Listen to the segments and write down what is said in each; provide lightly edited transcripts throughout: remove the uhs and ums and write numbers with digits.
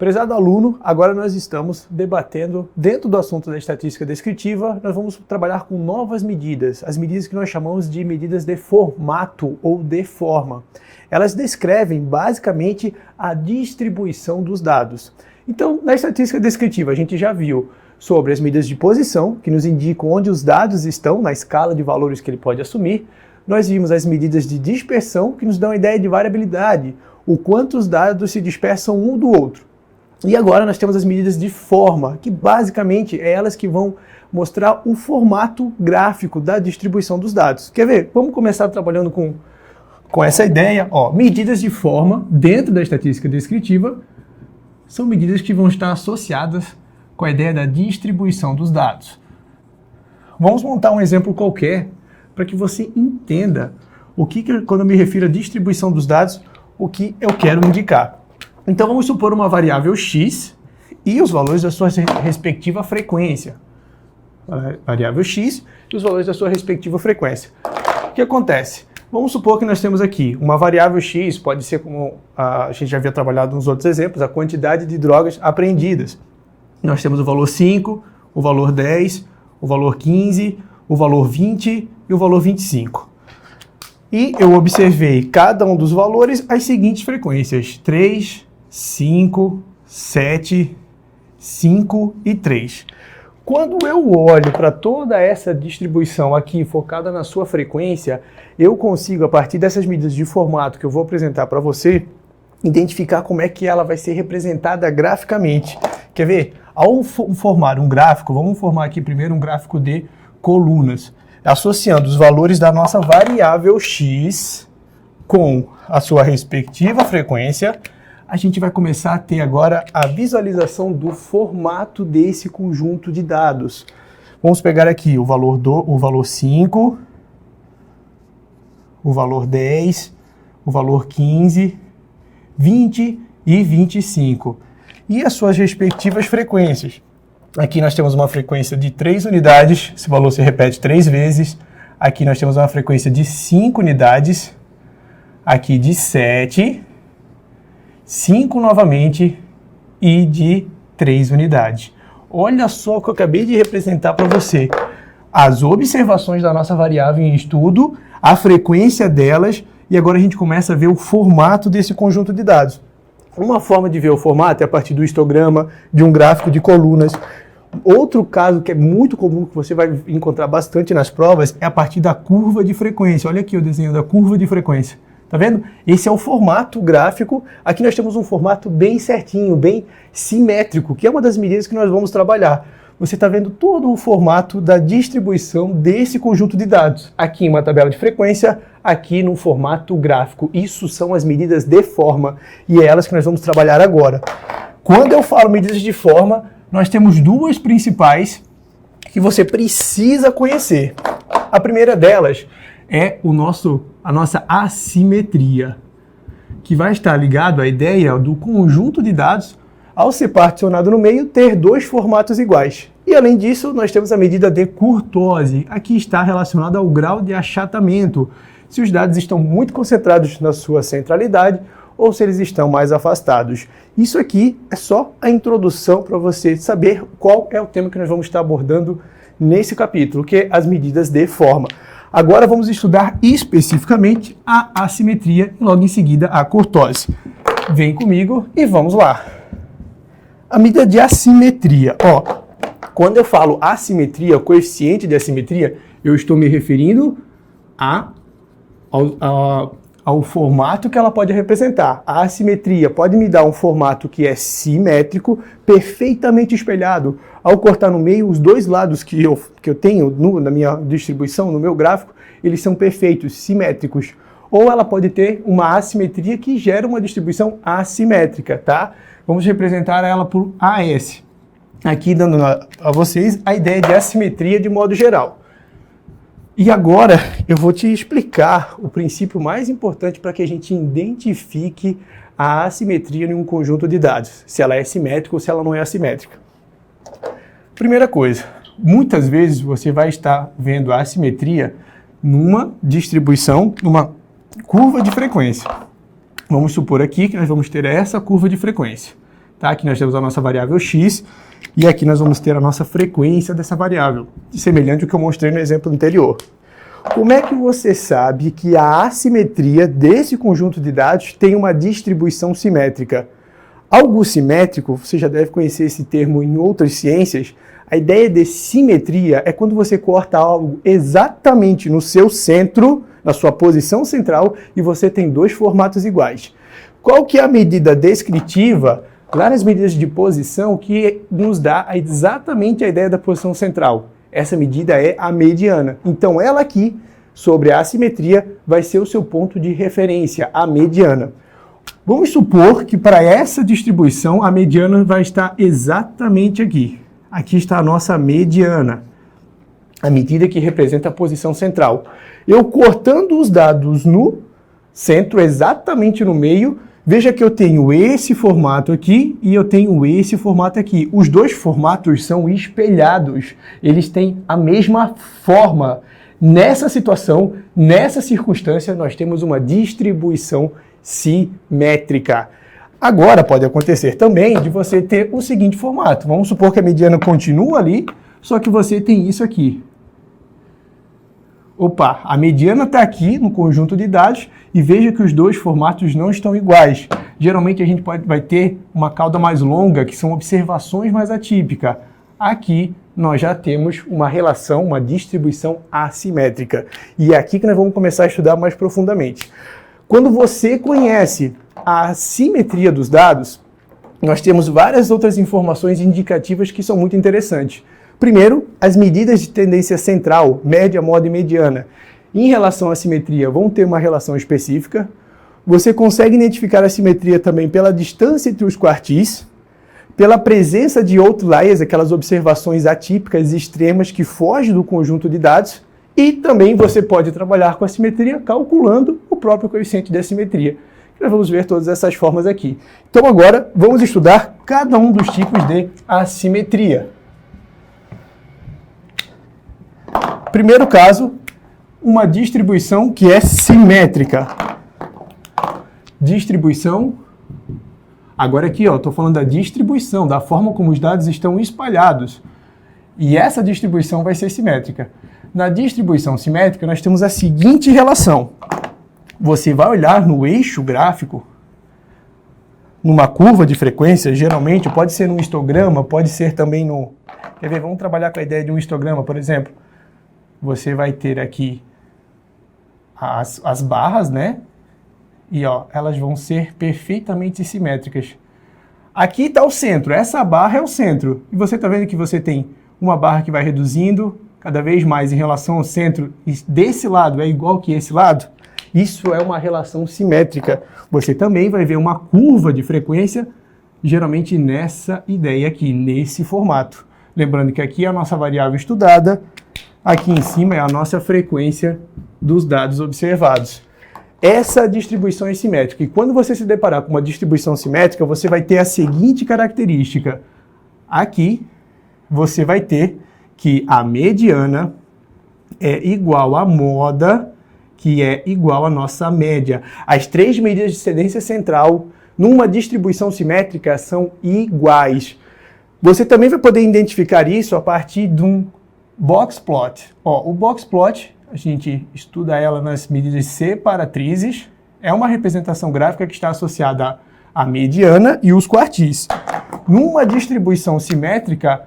Prezado aluno, agora nós estamos debatendo, dentro do assunto da estatística descritiva, nós vamos trabalhar com novas medidas, as medidas que nós chamamos de medidas de formato ou de forma. Elas descrevem basicamente a distribuição dos dados. Então, na estatística descritiva, a gente já viu sobre as medidas de posição, que nos indicam onde os dados estão na escala de valores que ele pode assumir. Nós vimos as medidas de dispersão, que nos dão a ideia de variabilidade, o quanto os dados se dispersam um do outro. E agora nós temos as medidas de forma, que basicamente é elas que vão mostrar o formato gráfico da distribuição dos dados. Quer ver? Vamos começar trabalhando com essa ideia. Medidas de forma, dentro da estatística descritiva, são medidas que vão estar associadas com a ideia da distribuição dos dados. Vamos montar um exemplo qualquer para que você entenda quando eu me refiro à distribuição dos dados, o que eu quero indicar. Então vamos supor uma variável x e os valores da sua respectiva frequência. Variável x e os valores da sua respectiva frequência. O que acontece? Vamos supor que nós temos aqui uma variável x, pode ser como a gente já havia trabalhado nos outros exemplos, a quantidade de drogas apreendidas. Nós temos o valor 5, o valor 10, o valor 15, o valor 20 e o valor 25. E eu observei cada um dos valores as seguintes frequências: 3, 5, 7, 5 e 3. Quando eu olho para toda essa distribuição aqui focada na sua frequência, eu consigo, a partir dessas medidas de formato que eu vou apresentar para você, identificar como é que ela vai ser representada graficamente. Quer ver? Ao formar um gráfico, vamos formar aqui primeiro um gráfico de colunas, associando os valores da nossa variável x com a sua respectiva frequência. A gente vai começar a ter agora a visualização do formato desse conjunto de dados. Vamos pegar aqui o valor 5, o valor 10, o valor 15, 20 e 25. E as suas respectivas frequências. Aqui nós temos uma frequência de 3 unidades, esse valor se repete 3 vezes. Aqui nós temos uma frequência de 5 unidades, aqui de 7, 5 novamente e de 3 unidades. Olha só o que eu acabei de representar para você. As observações da nossa variável em estudo, a frequência delas, e agora a gente começa a ver o formato desse conjunto de dados. Uma forma de ver o formato é a partir do histograma, de um gráfico de colunas. Outro caso que é muito comum, que você vai encontrar bastante nas provas, é a partir da curva de frequência. Olha aqui o desenho da curva de frequência. Tá vendo? Esse é o formato gráfico. Aqui nós temos um formato bem certinho, bem simétrico, que é uma das medidas que nós vamos trabalhar. Você está vendo todo o formato da distribuição desse conjunto de dados. Aqui em uma tabela de frequência, aqui num formato gráfico. Isso são as medidas de forma e é elas que nós vamos trabalhar agora. Quando eu falo medidas de forma, nós temos duas principais que você precisa conhecer. A primeira delas é a nossa assimetria, que vai estar ligado à ideia do conjunto de dados, ao ser particionado no meio, ter dois formatos iguais. E além disso, nós temos a medida de kurtose. Aqui está relacionada ao grau de achatamento, se os dados estão muito concentrados na sua centralidade ou se eles estão mais afastados. Isso aqui é só a introdução para você saber qual é o tema que nós vamos estar abordando nesse capítulo, que é as medidas de forma. Agora vamos estudar especificamente a assimetria e logo em seguida a kurtose. Vem comigo e vamos lá. A medida de assimetria. Quando eu falo assimetria, coeficiente de assimetria, eu estou me referindo ao formato que ela pode representar. A assimetria pode me dar um formato que é simétrico, perfeitamente espelhado. Ao cortar no meio, os dois lados que eu tenho na minha distribuição, no meu gráfico, eles são perfeitos, simétricos. Ou ela pode ter uma assimetria que gera uma distribuição assimétrica, tá? Vamos representar ela por AS. Aqui dando a vocês a ideia de assimetria de modo geral. E agora eu vou te explicar o princípio mais importante para que a gente identifique a assimetria em um conjunto de dados, se ela é simétrica ou se ela não é assimétrica. Primeira coisa, muitas vezes você vai estar vendo a assimetria numa distribuição, numa curva de frequência. Vamos supor aqui que nós vamos ter essa curva de frequência. Tá? Aqui nós temos a nossa variável x, e aqui nós vamos ter a nossa frequência dessa variável, semelhante ao que eu mostrei no exemplo anterior. Como é que você sabe que a assimetria desse conjunto de dados tem uma distribuição simétrica? Algo simétrico, você já deve conhecer esse termo em outras ciências. A ideia de simetria é quando você corta algo exatamente no seu centro, na sua posição central, e você tem dois formatos iguais. Qual que é a medida descritiva, lá nas medidas de posição, que nos dá exatamente a ideia da posição central? Essa medida é a mediana. Então ela aqui, sobre a assimetria, vai ser o seu ponto de referência, a mediana. Vamos supor que para essa distribuição a mediana vai estar exatamente aqui. Aqui está a nossa mediana, a medida que representa a posição central. Eu cortando os dados no centro, exatamente no meio, veja que eu tenho esse formato aqui e eu tenho esse formato aqui. Os dois formatos são espelhados, eles têm a mesma forma. Nessa situação, nessa circunstância, nós temos uma distribuição simétrica. Agora pode acontecer também de você ter o seguinte formato. Vamos supor que a mediana continua ali, só que você tem isso aqui. Opa, a mediana está aqui no conjunto de dados e veja que os dois formatos não estão iguais. Geralmente a gente vai ter uma cauda mais longa, que são observações mais atípicas. Aqui nós já temos uma relação, uma distribuição assimétrica. E é aqui que nós vamos começar a estudar mais profundamente. Quando você conhece a simetria dos dados, nós temos várias outras informações indicativas que são muito interessantes. Primeiro, as medidas de tendência central, média, moda e mediana, em relação à simetria, vão ter uma relação específica. Você consegue identificar a simetria também pela distância entre os quartis, pela presença de outliers, aquelas observações atípicas e extremas que fogem do conjunto de dados, e também você pode trabalhar com a simetria calculando o próprio coeficiente de assimetria. Nós vamos ver todas essas formas aqui. Então agora vamos estudar cada um dos tipos de assimetria. Primeiro caso, uma distribuição que é simétrica. Distribuição. Agora aqui, estou falando da distribuição, da forma como os dados estão espalhados. E essa distribuição vai ser simétrica. Na distribuição simétrica, nós temos a seguinte relação. Você vai olhar no eixo gráfico, numa curva de frequência, geralmente, pode ser num histograma, pode ser também no... Quer ver? Vamos trabalhar com a ideia de um histograma, por exemplo. Você vai ter aqui as barras, né? E elas vão ser perfeitamente simétricas. Aqui está o centro, essa barra é o centro. E você está vendo que você tem uma barra que vai reduzindo cada vez mais em relação ao centro, e desse lado é igual que esse lado. Isso é uma relação simétrica. Você também vai ver uma curva de frequência, geralmente nessa ideia aqui, nesse formato. Lembrando que aqui é a nossa variável estudada, aqui em cima é a nossa frequência dos dados observados. Essa distribuição é simétrica. E quando você se deparar com uma distribuição simétrica, você vai ter a seguinte característica. Aqui, você vai ter que a mediana é igual à moda, que é igual à nossa média. As três medidas de tendência central, numa distribuição simétrica, são iguais. Você também vai poder identificar isso a partir de um box plot. O box plot, a gente estuda ela nas medidas separatrizes, é uma representação gráfica que está associada à mediana e os quartis. Numa distribuição simétrica,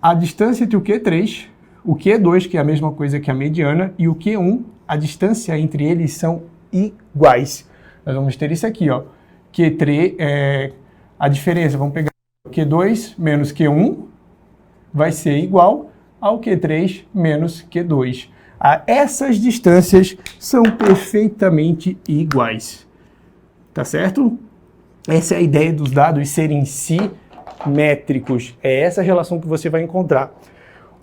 a distância entre o Q3, o Q2, que é a mesma coisa que a mediana, e o Q1, a distância entre eles são iguais. Nós vamos ter isso aqui, Q3, a diferença, vamos pegar Q2 menos Q1, vai ser igual ao Q3 menos Q2. Essas distâncias são perfeitamente iguais. Tá certo? Essa é a ideia dos dados serem simétricos. É essa relação que você vai encontrar.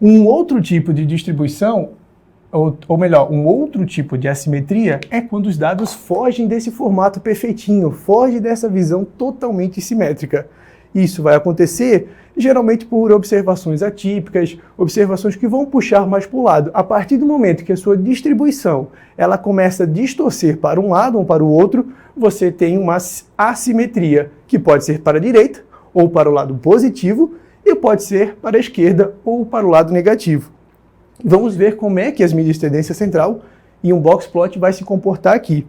Um outro tipo de distribuição, ou melhor, um outro tipo de assimetria é quando os dados fogem desse formato perfeitinho, fogem dessa visão totalmente simétrica. Isso vai acontecer geralmente por observações atípicas, observações que vão puxar mais para o lado. A partir do momento que a sua distribuição ela começa a distorcer para um lado ou para o outro, você tem uma assimetria, que pode ser para a direita ou para o lado positivo, e pode ser para a esquerda ou para o lado negativo. Vamos ver como é que as medidas de tendência central e um box plot vai se comportar aqui.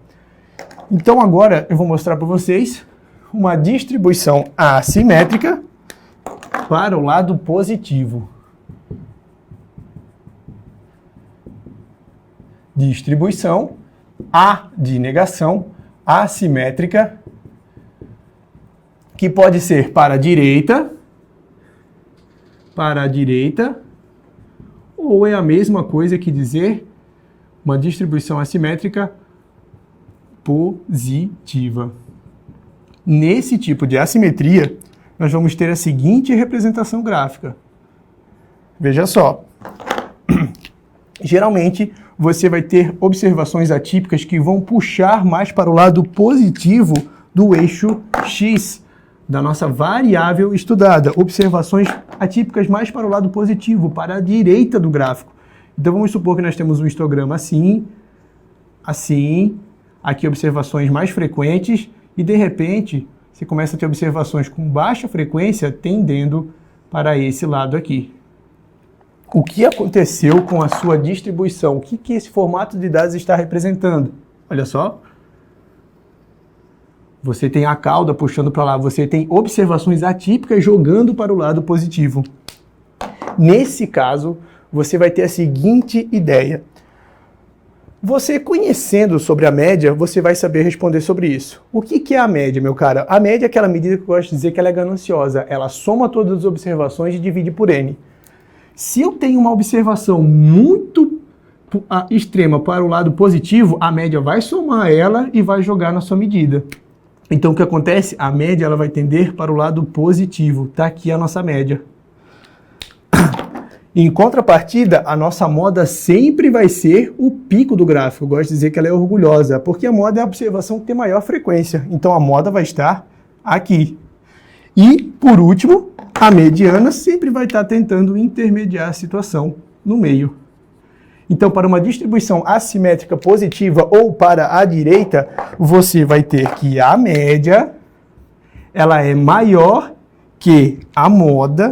Então agora eu vou mostrar para vocês uma distribuição assimétrica para o lado positivo. Distribuição A de negação assimétrica, que pode ser para a direita, ou é a mesma coisa que dizer uma distribuição assimétrica positiva. Nesse tipo de assimetria, nós vamos ter a seguinte representação gráfica. Veja só. Geralmente, você vai ter observações atípicas que vão puxar mais para o lado positivo do eixo X, da nossa variável estudada. Observações atípicas mais para o lado positivo, para a direita do gráfico. Então, vamos supor que nós temos um histograma assim, aqui observações mais frequentes, e de repente, você começa a ter observações com baixa frequência tendendo para esse lado aqui. O que aconteceu com a sua distribuição? O que esse formato de dados está representando? Olha só. Você tem a cauda puxando para lá, você tem observações atípicas jogando para o lado positivo. Nesse caso, você vai ter a seguinte ideia. Você conhecendo sobre a média, você vai saber responder sobre isso. O que é a média, meu cara? A média é aquela medida que eu gosto de dizer que ela é gananciosa. Ela soma todas as observações e divide por N. Se eu tenho uma observação muito extrema para o lado positivo, a média vai somar ela e vai jogar na sua medida. Então, o que acontece? A média ela vai tender para o lado positivo. Está aqui a nossa média. Em contrapartida, a nossa moda sempre vai ser o pico do gráfico. Eu gosto de dizer que ela é orgulhosa, porque a moda é a observação que tem maior frequência. Então, a moda vai estar aqui. E, por último, a mediana sempre vai estar tentando intermediar a situação no meio. Então, para uma distribuição assimétrica positiva ou para a direita, você vai ter que a média ela é maior que a moda,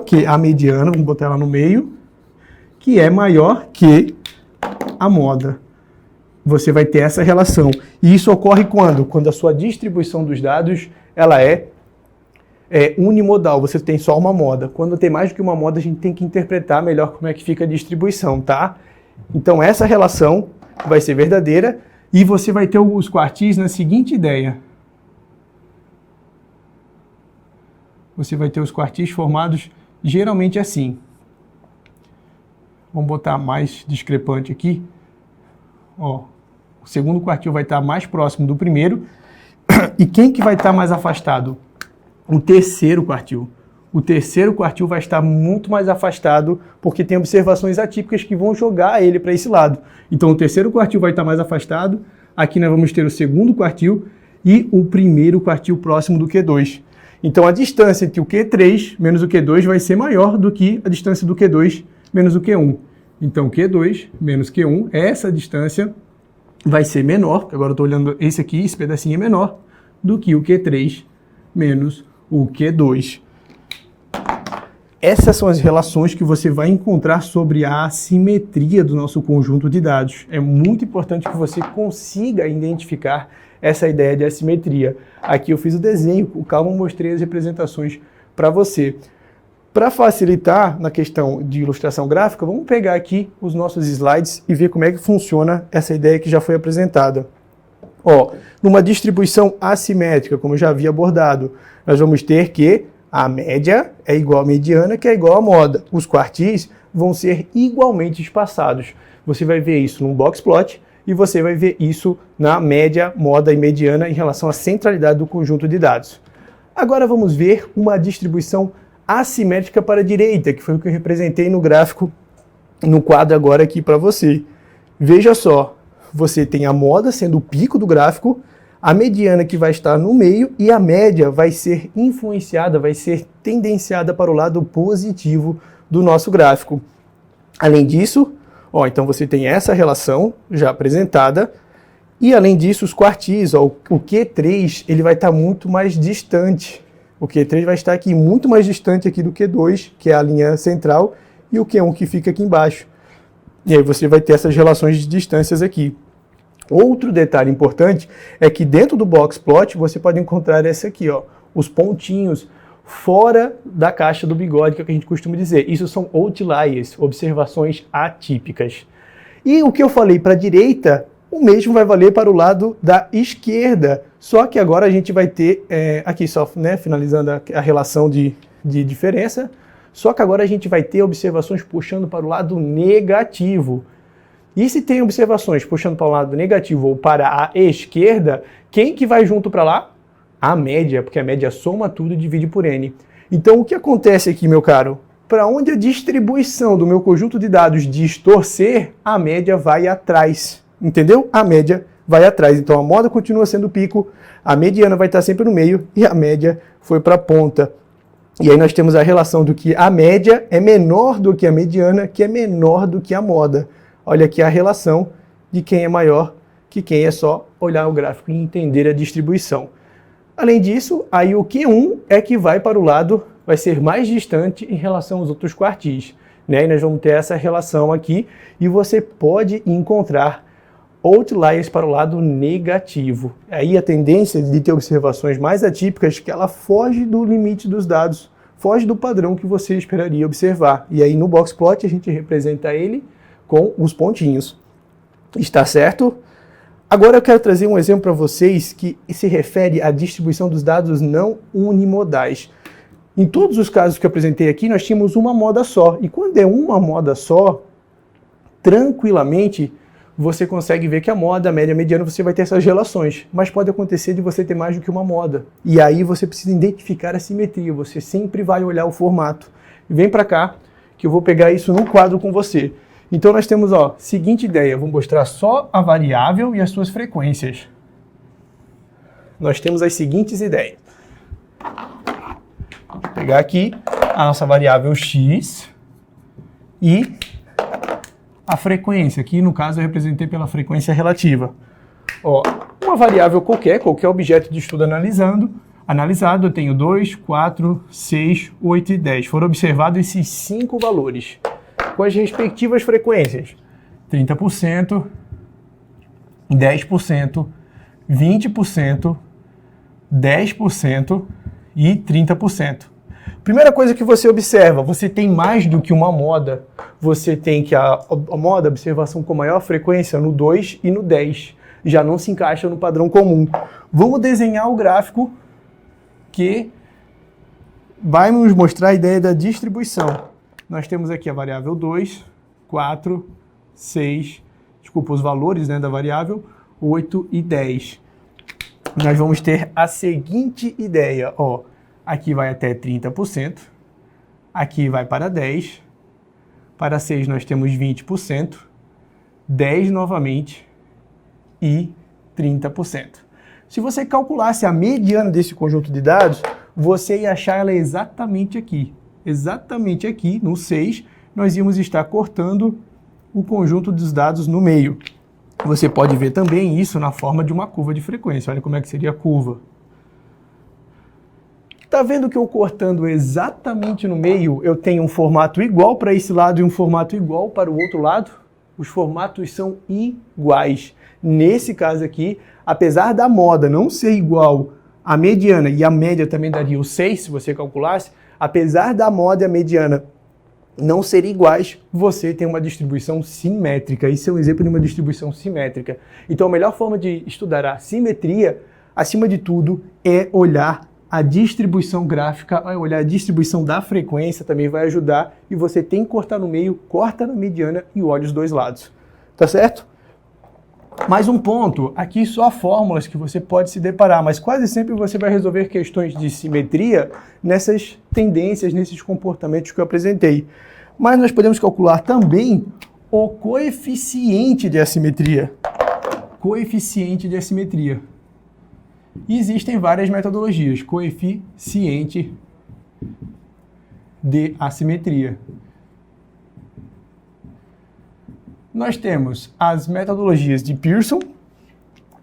que a mediana, vamos botar ela no meio, que é maior que a moda. Você vai ter essa relação. E isso ocorre quando? Quando a sua distribuição dos dados ela é unimodal, você tem só uma moda. Quando tem mais do que uma moda, a gente tem que interpretar melhor como é que fica a distribuição, tá? Então essa relação vai ser verdadeira e você vai ter os quartis na seguinte ideia. Você vai ter os quartis formados geralmente assim. Vamos botar mais discrepante aqui. Ó, o segundo quartil vai estar mais próximo do primeiro. E quem que vai estar mais afastado? O terceiro quartil. O terceiro quartil vai estar muito mais afastado porque tem observações atípicas que vão jogar ele para esse lado. Então o terceiro quartil vai estar mais afastado. Aqui nós vamos ter o segundo quartil e o primeiro quartil próximo do Q2. Então a distância entre o Q3 menos o Q2 vai ser maior do que a distância do Q2 menos o Q1. Então Q2 menos Q1, essa distância vai ser menor, porque agora eu estou olhando esse aqui, esse pedacinho é menor, do que o Q3 menos o Q2. Essas são as relações que você vai encontrar sobre a assimetria do nosso conjunto de dados. É muito importante que você consiga identificar essa ideia de assimetria. Aqui eu fiz o desenho, com calma mostrei as representações para você. Para facilitar na questão de ilustração gráfica, vamos pegar aqui os nossos slides e ver como é que funciona essa ideia que já foi apresentada. Ó, numa distribuição assimétrica, como eu já havia abordado, nós vamos ter que a média é igual à mediana, que é igual à moda. Os quartis vão ser igualmente espaçados. Você vai ver isso num box plot e você vai ver isso na média, moda e mediana em relação à centralidade do conjunto de dados. Agora vamos ver uma distribuição assimétrica para a direita, que foi o que eu representei no gráfico, no quadro agora aqui para você. Veja só, você tem a moda sendo o pico do gráfico, a mediana que vai estar no meio e a média vai ser influenciada, vai ser tendenciada para o lado positivo do nosso gráfico. Além disso, ó, então você tem essa relação já apresentada e além disso os quartis, ó, o Q3 ele vai estar muito mais distante. O Q3 vai estar aqui muito mais distante aqui do Q2, que é a linha central, e o Q1 que fica aqui embaixo. E aí você vai ter essas relações de distâncias aqui. Outro detalhe importante é que dentro do box plot você pode encontrar esse aqui, ó, os pontinhos fora da caixa do bigode, que é o que a gente costuma dizer. Isso são outliers, observações atípicas. E o que eu falei para a direita, o mesmo vai valer para o lado da esquerda. Só que agora a gente vai ter, aqui só, né, finalizando a relação de diferença, só que agora a gente vai ter observações puxando para o lado negativo. E se tem observações puxando para o lado negativo ou para a esquerda, quem que vai junto para lá? A média, porque a média soma tudo e divide por n. Então o que acontece aqui, meu caro? Para onde a distribuição do meu conjunto de dados distorcer, a média vai atrás. Entendeu? A média vai atrás. Então a moda continua sendo o pico, a mediana vai estar sempre no meio e a média foi para a ponta. E aí nós temos a relação do que a média é menor do que a mediana, que é menor do que a moda. Olha aqui a relação de quem é maior que quem, é só olhar o gráfico e entender a distribuição. Além disso, aí o Q1 é que vai para o lado, vai ser mais distante em relação aos outros quartis, né? E nós vamos ter essa relação aqui e você pode encontrar outliers para o lado negativo. Aí a tendência de ter observações mais atípicas que ela foge do limite dos dados, foge do padrão que você esperaria observar. E aí no box plot a gente representa ele com os pontinhos. Está certo? Agora eu quero trazer um exemplo para vocês que se refere à distribuição dos dados não unimodais. Em todos os casos que eu apresentei aqui, nós tínhamos uma moda só. E quando é uma moda só, tranquilamente, você consegue ver que a moda, a média, a mediana, você vai ter essas relações. Mas pode acontecer de você ter mais do que uma moda. E aí você precisa identificar a simetria. Você sempre vai olhar o formato. Vem para cá, que eu vou pegar isso no quadro com você. Então nós temos, ó, seguinte ideia, vou mostrar só a variável e as suas frequências. Nós temos as seguintes ideias. Vou pegar aqui a nossa variável x e a frequência, que no caso eu representei pela frequência relativa. Ó, uma variável qualquer objeto de estudo analisado, eu tenho 2, 4, 6, 8 e 10. Foram observados esses 5 valores, com as respectivas frequências, 30%, 10%, 20%, 10% e 30%. Primeira coisa que você observa, você tem mais do que uma moda. Você tem que a moda, observação com maior frequência no 2 e no 10. Já não se encaixa no padrão comum. Vamos desenhar o gráfico que vai nos mostrar a ideia da distribuição. Nós temos aqui a variável 2, 4, 6, os valores, né, da variável 8 e 10. Nós vamos ter a seguinte ideia, ó, aqui vai até 30%, aqui vai para 10%, para 6 nós temos 20%, 10% novamente e 30%. Se você calculasse a mediana desse conjunto de dados, você ia achar ela exatamente aqui. Exatamente aqui, no 6, nós íamos estar cortando o conjunto dos dados no meio. Você pode ver também isso na forma de uma curva de frequência. Olha como é que seria a curva. Está vendo que eu cortando exatamente no meio, eu tenho um formato igual para esse lado e um formato igual para o outro lado? Os formatos são iguais. Nesse caso aqui, apesar da moda não ser igual à mediana, e a média também daria o 6, se você calculasse, apesar da moda e a mediana não serem iguais, você tem uma distribuição simétrica. Isso é um exemplo de uma distribuição simétrica. Então a melhor forma de estudar a simetria, acima de tudo, é olhar a distribuição gráfica, olhar a distribuição da frequência também vai ajudar. E você tem que cortar no meio, corta na mediana e olha os dois lados. Tá certo? Mais um ponto, aqui só fórmulas que você pode se deparar, mas quase sempre você vai resolver questões de simetria nessas tendências, nesses comportamentos que eu apresentei. Mas nós podemos calcular também o coeficiente de assimetria. Coeficiente de assimetria. E existem várias metodologias. Coeficiente de assimetria. Nós temos as metodologias de Pearson.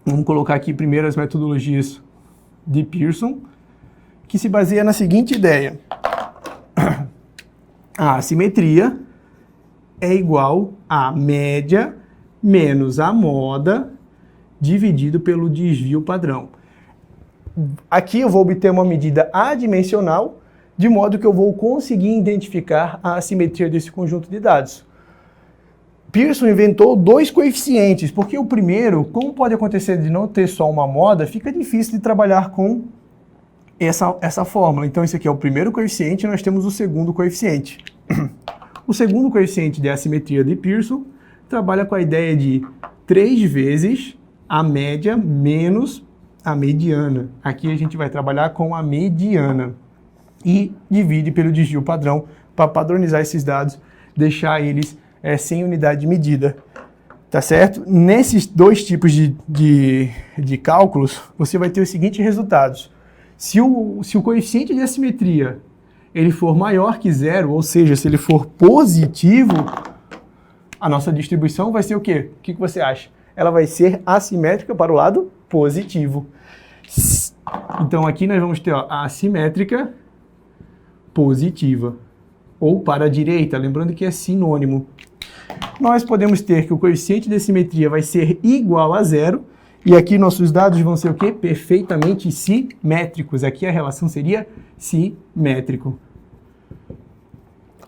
Vamos colocar aqui primeiro as metodologias de Pearson, que se baseia na seguinte ideia. A assimetria é igual a média menos a moda dividido pelo desvio padrão. Aqui eu vou obter uma medida adimensional, de modo que eu vou conseguir identificar a assimetria desse conjunto de dados. Pearson inventou dois coeficientes, porque o primeiro, como pode acontecer de não ter só uma moda, fica difícil de trabalhar com essa fórmula. Então esse aqui é o primeiro coeficiente e nós temos o segundo coeficiente. O segundo coeficiente de assimetria de Pearson trabalha com a ideia de 3 vezes a média menos a mediana. Aqui a gente vai trabalhar com a mediana e divide pelo desvio padrão para padronizar esses dados, deixar eles sem unidade de medida. Tá certo? Nesses dois tipos de cálculos, você vai ter os seguintes resultados. Se o coeficiente de assimetria ele for maior que zero, ou seja, se ele for positivo, a nossa distribuição vai ser o quê? O que você acha? Ela vai ser assimétrica para o lado positivo. Então aqui nós vamos ter a assimétrica positiva, ou para a direita, lembrando que é sinônimo. Nós podemos ter que o coeficiente de assimetria vai ser igual a zero, e aqui nossos dados vão ser o quê? Perfeitamente simétricos. Aqui a relação seria simétrico.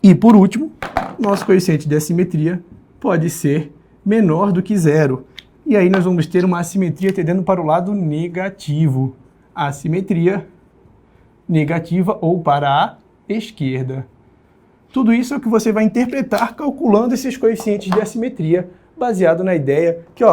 E por último, nosso coeficiente de assimetria pode ser menor do que zero. E aí nós vamos ter uma assimetria tendendo para o lado negativo. Assimetria negativa ou para a esquerda. Tudo isso é o que você vai interpretar calculando esses coeficientes de assimetria, baseado na ideia que,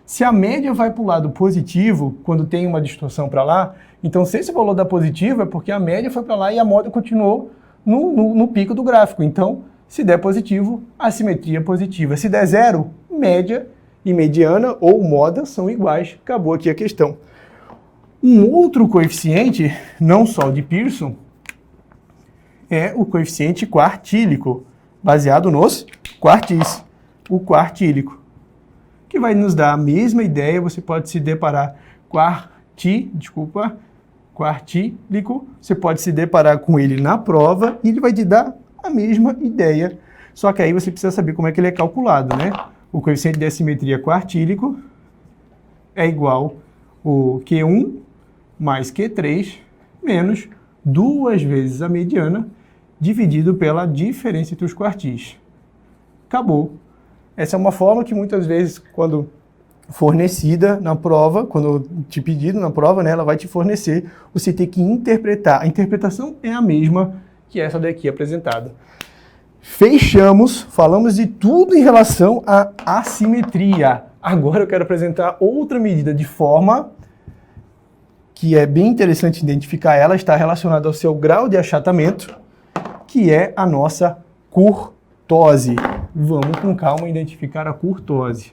se a média vai para o lado positivo, quando tem uma distorção para lá, então se esse valor dá positivo é porque a média foi para lá e a moda continuou no pico do gráfico. Então, se der positivo, assimetria positiva. Se der zero, média e mediana ou moda são iguais. Acabou aqui a questão. Um outro coeficiente, não só de Pearson, é o coeficiente quartílico, baseado nos quartis, o quartílico, que vai nos dar a mesma ideia. Você pode se deparar quartílico, você pode se deparar com ele na prova e ele vai te dar a mesma ideia, só que aí você precisa saber como é que ele é calculado, né? O coeficiente de assimetria quartílico é igual o Q1 mais Q3 menos 2 vezes a mediana dividido pela diferença entre os quartis. Acabou. Essa é uma fórmula que muitas vezes, quando fornecida na prova, quando te pedido na prova, né, ela vai te fornecer, você tem que interpretar. A interpretação é a mesma que essa daqui apresentada. Fechamos, falamos de tudo em relação à assimetria. Agora eu quero apresentar outra medida de forma que é bem interessante identificar. Ela está relacionada ao seu grau de achatamento, que é a nossa curtose. Vamos com calma identificar a curtose.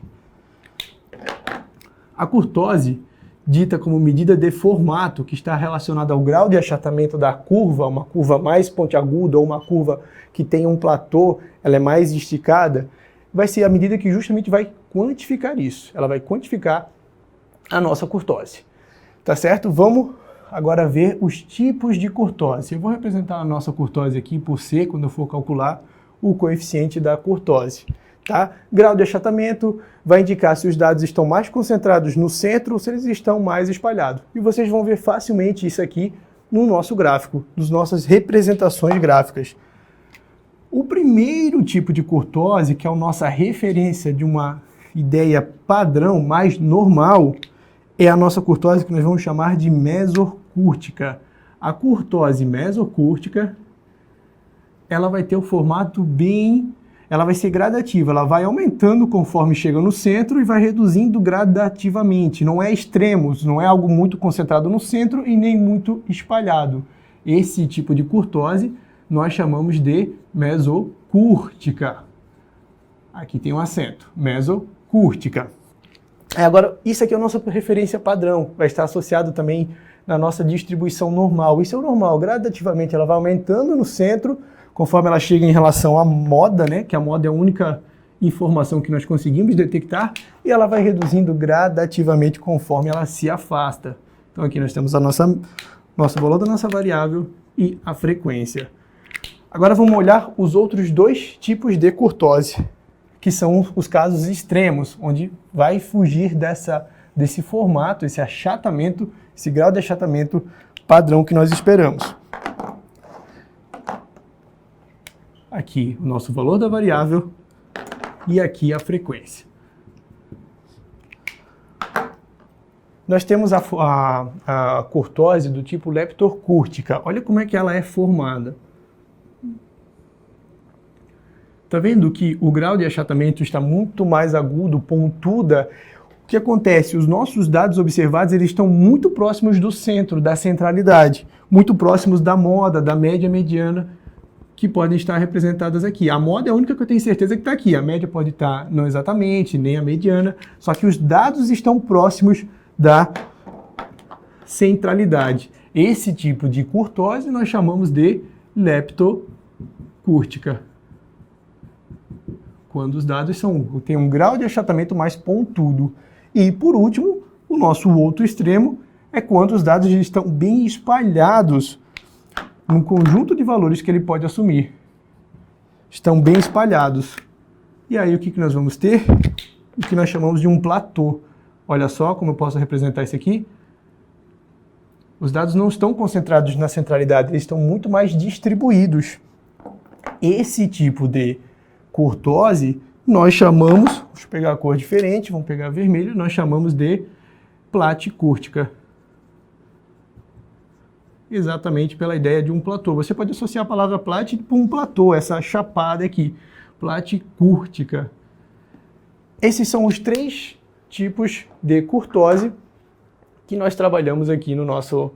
A curtose, dita como medida de formato, que está relacionada ao grau de achatamento da curva, uma curva mais pontiaguda ou uma curva que tem um platô, ela é mais esticada, vai ser a medida que justamente vai quantificar isso. Ela vai quantificar a nossa curtose. Tá certo? Vamos agora ver os tipos de curtose. Eu vou representar a nossa curtose aqui por C, quando eu for calcular o coeficiente da curtose. Tá? Grau de achatamento vai indicar se os dados estão mais concentrados no centro ou se eles estão mais espalhados. E vocês vão ver facilmente isso aqui no nosso gráfico, nas nossas representações gráficas. O primeiro tipo de curtose, que é a nossa referência de uma ideia padrão mais normal, é a nossa curtose que nós vamos chamar de mesocúrtica. A curtose mesocúrtica, ela vai ter o formato ela vai ser gradativa, ela vai aumentando conforme chega no centro e vai reduzindo gradativamente. Não é extremos, não é algo muito concentrado no centro e nem muito espalhado. Esse tipo de curtose nós chamamos de mesocúrtica. Aqui tem um acento, mesocúrtica. Agora, isso aqui é a nossa referência padrão, vai estar associado também na nossa distribuição normal. Isso é o normal, gradativamente ela vai aumentando no centro, conforme ela chega em relação à moda, né, que a moda é a única informação que nós conseguimos detectar, e ela vai reduzindo gradativamente conforme ela se afasta. Então aqui nós temos a nossa nosso valor da nossa variável e a frequência. Agora vamos olhar os outros dois tipos de curtose, que são os casos extremos, onde vai fugir desse formato, esse achatamento, esse grau de achatamento padrão que nós esperamos. Aqui o nosso valor da variável e aqui a frequência. Nós temos a curtose do tipo leptocúrtica. Olha como é que ela é formada. Está vendo que o grau de achatamento está muito mais agudo, pontuda? O que acontece? Os nossos dados observados eles estão muito próximos do centro, da centralidade, muito próximos da moda, da média mediana, que podem estar representadas aqui. A moda é a única que eu tenho certeza que está aqui. A média pode estar não exatamente, nem a mediana, só que os dados estão próximos da centralidade. Esse tipo de curtose nós chamamos de leptocúrtica. Quando os dados têm um grau de achatamento mais pontudo. E, por último, o nosso outro extremo é quando os dados estão bem espalhados num conjunto de valores que ele pode assumir. Estão bem espalhados. E aí o que nós vamos ter? O que nós chamamos de um platô. Olha só como eu posso representar isso aqui. Os dados não estão concentrados na centralidade, eles estão muito mais distribuídos. Esse tipo de curtose, nós chamamos, deixa eu pegar a cor diferente, vamos pegar vermelho, nós chamamos de platicúrtica. Exatamente pela ideia de um platô. Você pode associar a palavra plat com um platô, essa chapada aqui, platicúrtica. Esses são os três tipos de curtose que nós trabalhamos aqui no nosso,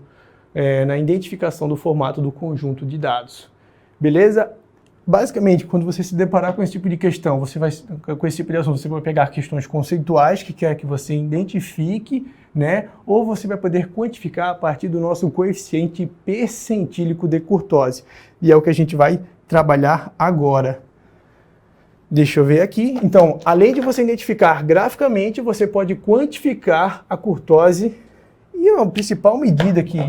na identificação do formato do conjunto de dados. Beleza? Basicamente, quando você se deparar com esse tipo de questão, com esse tipo de assunto, você vai pegar questões conceituais que quer que você identifique, né? Ou você vai poder quantificar a partir do nosso coeficiente percentílico de curtose. E é o que a gente vai trabalhar agora. Deixa eu ver aqui. Então, além de você identificar graficamente, você pode quantificar a curtose. E a principal medida que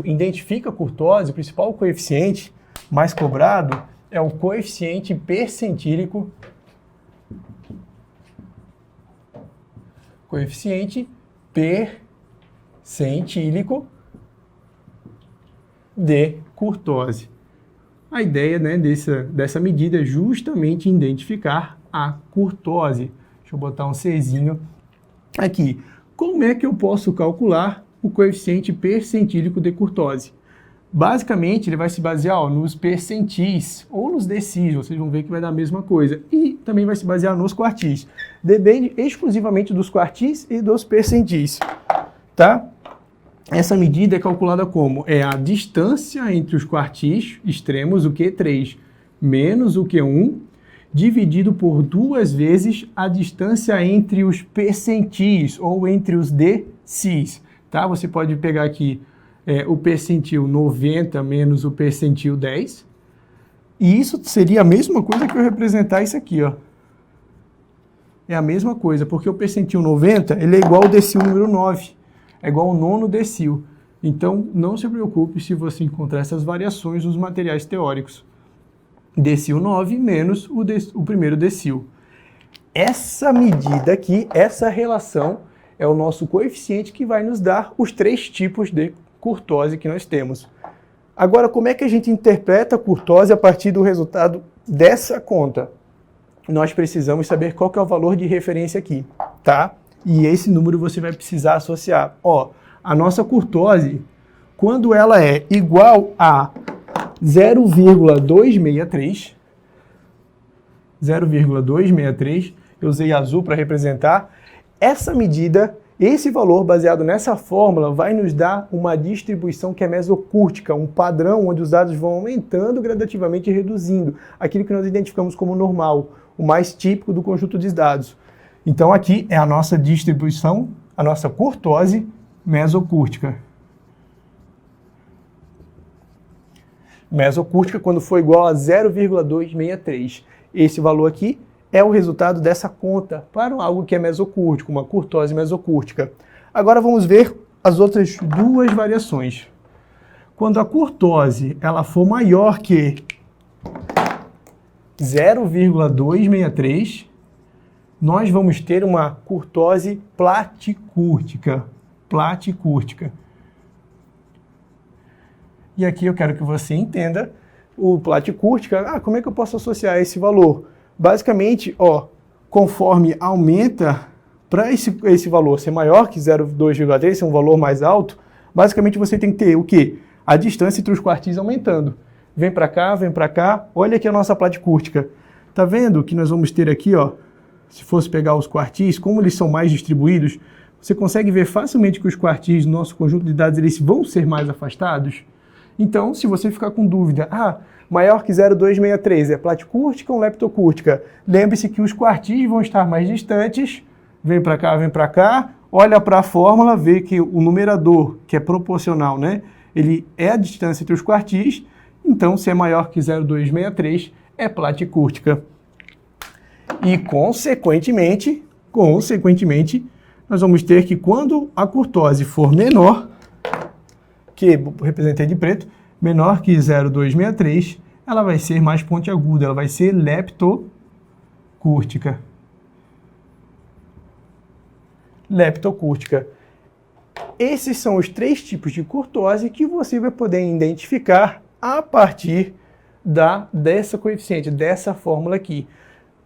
identifica a curtose, o principal coeficiente mais cobrado é o coeficiente percentílico. Coeficiente percentílico de curtose. A ideia, né, dessa medida é justamente identificar a curtose. Deixa eu botar um Czinho aqui. Como é que eu posso calcular o coeficiente percentílico de curtose? Basicamente, ele vai se basear nos percentis ou nos decis, vocês vão ver que vai dar a mesma coisa. E também vai se basear nos quartis. Depende exclusivamente dos quartis e dos percentis. Tá? Essa medida é calculada como? É a distância entre os quartis extremos, o Q3, menos o Q1, dividido por 2 vezes a distância entre os percentis ou entre os decis. Tá? Você pode pegar aqui o percentil 90 menos o percentil 10. E isso seria a mesma coisa que eu representar isso aqui, ó. É a mesma coisa, porque o percentil 90 ele é igual ao decil número 9. É igual ao 9º decil. Então, não se preocupe se você encontrar essas variações nos materiais teóricos. Decil 9 menos o primeiro decil. Essa medida aqui, essa relação, é o nosso coeficiente que vai nos dar os 3 tipos de curtose que nós temos. Agora, como é que a gente interpreta a curtose a partir do resultado dessa conta? Nós precisamos saber qual que é o valor de referência aqui, tá? E esse número você vai precisar associar. Ó, a nossa curtose, quando ela é igual a 0,263, eu usei azul para representar, essa medida, esse valor baseado nessa fórmula vai nos dar uma distribuição que é mesocúrtica, um padrão onde os dados vão aumentando gradativamente e reduzindo, aquilo que nós identificamos como normal, o mais típico do conjunto de dados. Então aqui é a nossa distribuição, a nossa curtose mesocúrtica. Mesocúrtica quando for igual a 0,263. Esse valor aqui é o resultado dessa conta para algo que é mesocúrtico, uma curtose mesocúrtica. Agora vamos ver as outras duas variações. Quando a curtose ela for maior que 0,263, nós vamos ter uma curtose platicúrtica. Platicúrtica. E aqui eu quero que você entenda o platicúrtica. Como é que eu posso associar esse valor? Basicamente, conforme aumenta, para esse valor ser maior que 0,2,3, ser um valor mais alto, basicamente você tem que ter o quê? A distância entre os quartis aumentando. Vem para cá, olha aqui a nossa platicúrtica. Tá vendo que nós vamos ter aqui, se fosse pegar os quartis, como eles são mais distribuídos, você consegue ver facilmente que os quartis do nosso conjunto de dados eles vão ser mais afastados. Então, se você ficar com dúvida, maior que 0,263 é platicúrtica ou leptocúrtica? Lembre-se que os quartis vão estar mais distantes. Vem para cá, olha para a fórmula, vê que o numerador, que é proporcional, né? Ele é a distância entre os quartis. Então, se é maior que 0,263, é platicúrtica. E, consequentemente, nós vamos ter que quando a curtose for menor, que representei de preto, menor que 0,263, ela vai ser mais pontiaguda, ela vai ser leptocúrtica. Leptocúrtica. Esses são os 3 tipos de curtose que você vai poder identificar a partir dessa coeficiente, dessa fórmula aqui.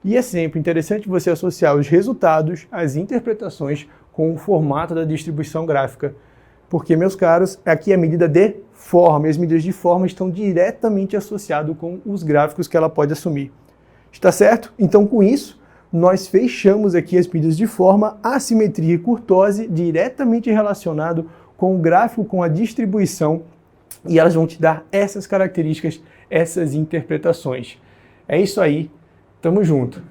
E é sempre interessante você associar os resultados, as interpretações, com o formato da distribuição gráfica. Porque, meus caros, aqui a medida de forma, as medidas de forma estão diretamente associadas com os gráficos que ela pode assumir. Está certo? Então, com isso, nós fechamos aqui as medidas de forma, assimetria e curtose, diretamente relacionado com o gráfico, com a distribuição, e elas vão te dar essas características, essas interpretações. É isso aí, tamo junto!